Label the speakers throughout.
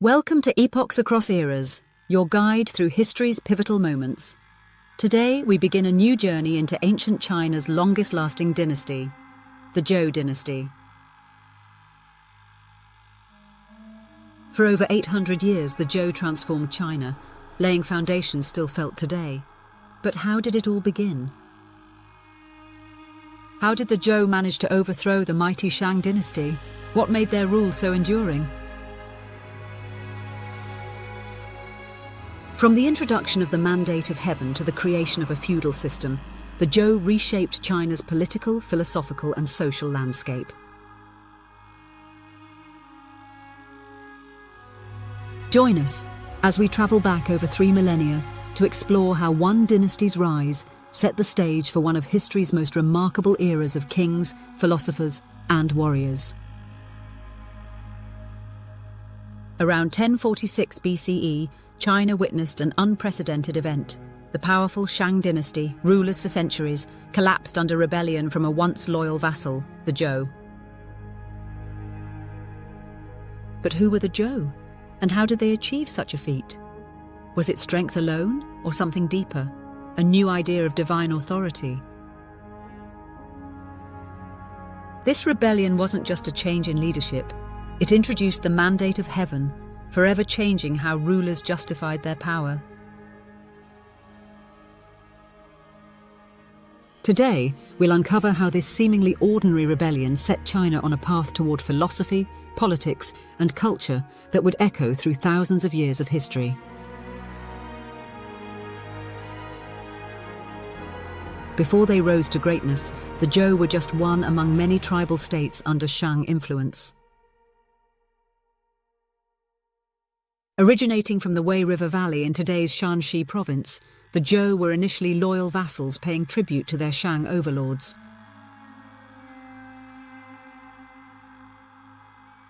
Speaker 1: Welcome to Epochs Across Eras, your guide through history's pivotal moments. Today, we begin a new journey into ancient China's longest-lasting dynasty, the Zhou Dynasty. For over 800 years, the Zhou transformed China, laying foundations still felt today. But how did it all begin? How did the Zhou manage to overthrow the mighty Shang Dynasty? What made their rule so enduring? From the introduction of the mandate of heaven to the creation of a feudal system, the Zhou reshaped China's political, philosophical, and social landscape. Join us as we travel back over 3 millennia to explore how one dynasty's rise set the stage for one of history's most remarkable eras of kings, philosophers, and warriors. Around 1046 BCE, China witnessed an unprecedented event. The powerful Shang Dynasty, rulers for centuries, collapsed under rebellion from a once loyal vassal, the Zhou. But who were the Zhou? And how did they achieve such a feat? Was it strength alone, or something deeper? A new idea of divine authority? This rebellion wasn't just a change in leadership. It introduced the mandate of heaven, forever changing how rulers justified their power. Today, we'll uncover how this seemingly ordinary rebellion set China on a path toward philosophy, politics, and culture that would echo through thousands of years of history. Before they rose to greatness, the Zhou were just one among many tribal states under Shang influence. Originating from the Wei River Valley in today's Shanxi province, the Zhou were initially loyal vassals paying tribute to their Shang overlords.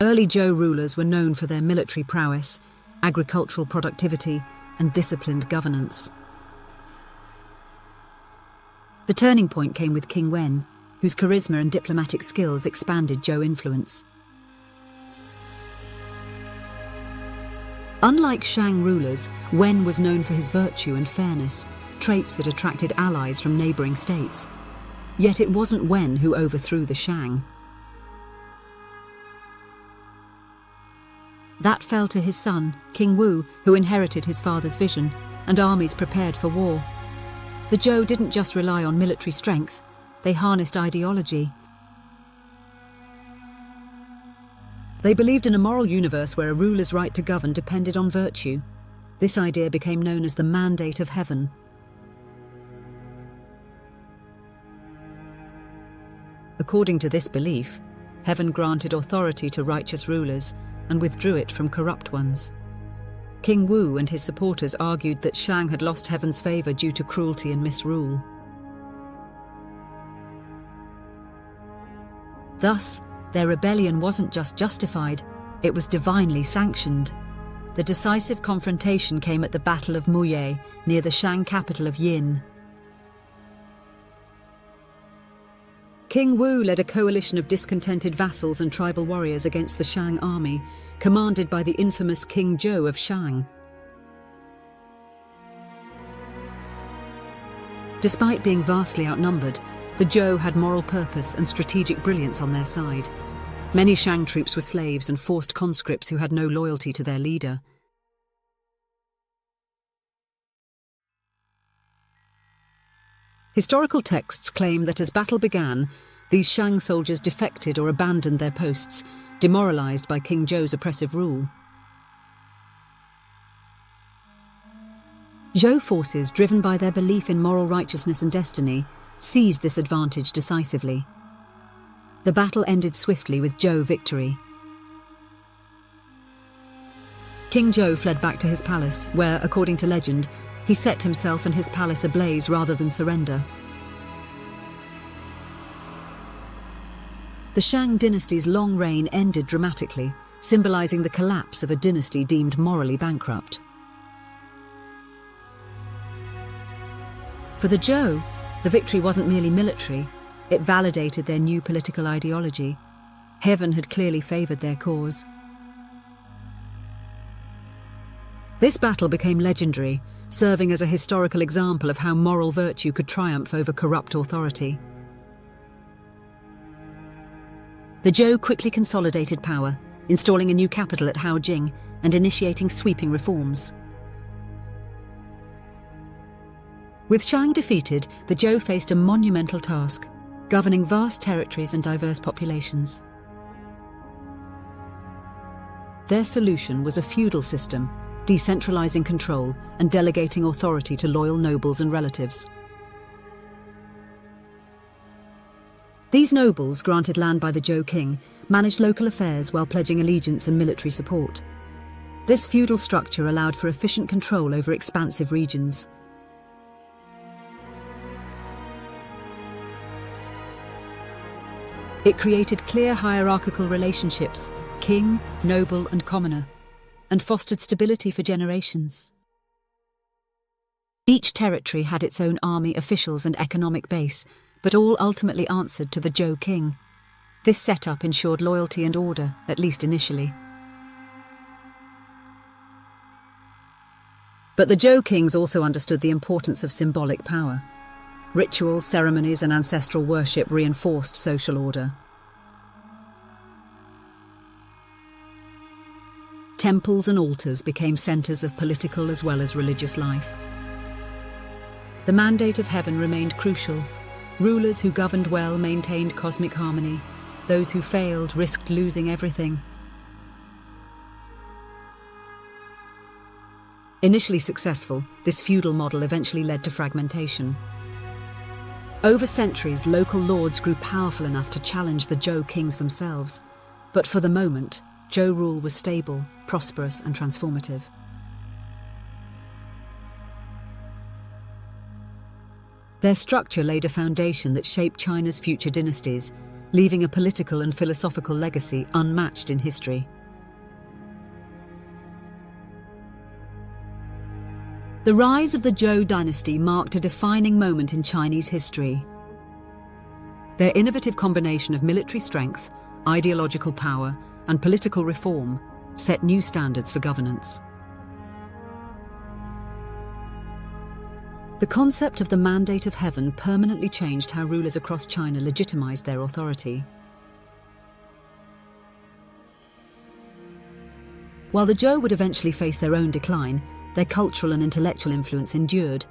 Speaker 1: Early Zhou rulers were known for their military prowess, agricultural productivity, and disciplined governance. The turning point came with King Wen, whose charisma and diplomatic skills expanded Zhou influence. Unlike Shang rulers, Wen was known for his virtue and fairness, traits that attracted allies from neighbouring states. Yet it wasn't Wen who overthrew the Shang. That fell to his son, King Wu, who inherited his father's vision, and armies prepared for war. The Zhou didn't just rely on military strength, they harnessed ideology. They believed in a moral universe where a ruler's right to govern depended on virtue. This idea became known as the mandate of heaven. According to this belief, heaven granted authority to righteous rulers and withdrew it from corrupt ones. King Wu and his supporters argued that Shang had lost heaven's favour due to cruelty and misrule. Thus, their rebellion wasn't just justified, it was divinely sanctioned. The decisive confrontation came at the Battle of Muye, near the Shang capital of Yin. King Wu led a coalition of discontented vassals and tribal warriors against the Shang army, commanded by the infamous King Zhou of Shang. Despite being vastly outnumbered, the Zhou had moral purpose and strategic brilliance on their side. Many Shang troops were slaves and forced conscripts who had no loyalty to their leader. Historical texts claim that as battle began, these Shang soldiers defected or abandoned their posts, demoralized by King Zhou's oppressive rule. Zhou forces, driven by their belief in moral righteousness and destiny, seized this advantage decisively. The battle ended swiftly with Zhou victory. King Zhou fled back to his palace, where, according to legend, he set himself and his palace ablaze rather than surrender. The Shang dynasty's long reign ended dramatically, symbolizing the collapse of a dynasty deemed morally bankrupt. For the Zhou, the victory wasn't merely military, it validated their new political ideology. Heaven had clearly favoured their cause. This battle became legendary, serving as a historical example of how moral virtue could triumph over corrupt authority. The Zhou quickly consolidated power, installing a new capital at Haojing and initiating sweeping reforms. With Shang defeated, the Zhou faced a monumental task, governing vast territories and diverse populations. Their solution was a feudal system, decentralizing control and delegating authority to loyal nobles and relatives. These nobles, granted land by the Zhou king, managed local affairs while pledging allegiance and military support. This feudal structure allowed for efficient control over expansive regions. It created clear hierarchical relationships, king, noble, and commoner, and fostered stability for generations. Each territory had its own army, officials, and economic base, but all ultimately answered to the Zhou king. This setup ensured loyalty and order, at least initially. But the Zhou kings also understood the importance of symbolic power. Rituals, ceremonies, and ancestral worship reinforced social order. Temples and altars became centers of political as well as religious life. The mandate of heaven remained crucial. Rulers who governed well maintained cosmic harmony. Those who failed risked losing everything. Initially successful, this feudal model eventually led to fragmentation. Over centuries, local lords grew powerful enough to challenge the Zhou kings themselves. But for the moment, Zhou rule was stable, prosperous, and transformative. Their structure laid a foundation that shaped China's future dynasties, leaving a political and philosophical legacy unmatched in history. The rise of the Zhou Dynasty marked a defining moment in Chinese history. Their innovative combination of military strength, ideological power, and political reform set new standards for governance. The concept of the mandate of heaven permanently changed how rulers across China legitimized their authority. While the Zhou would eventually face their own decline, their cultural and intellectual influence endured,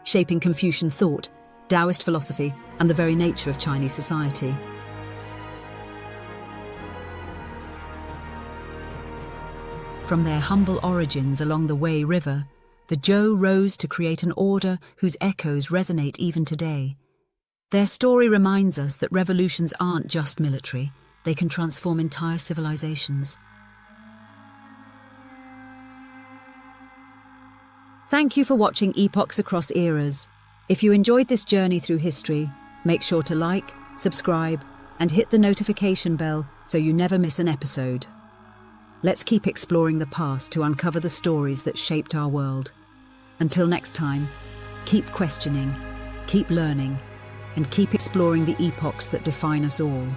Speaker 1: shaping Confucian thought, Taoist philosophy, and the very nature of Chinese society. From their humble origins along the Wei River, the Zhou rose to create an order whose echoes resonate even today. Their story reminds us that revolutions aren't just military, they can transform entire civilizations. Thank you for watching Epochs Across Eras. If you enjoyed this journey through history, make sure to like, subscribe, and hit the notification bell so you never miss an episode. Let's keep exploring the past to uncover the stories that shaped our world. Until next time, keep questioning, keep learning, and keep exploring the epochs that define us all.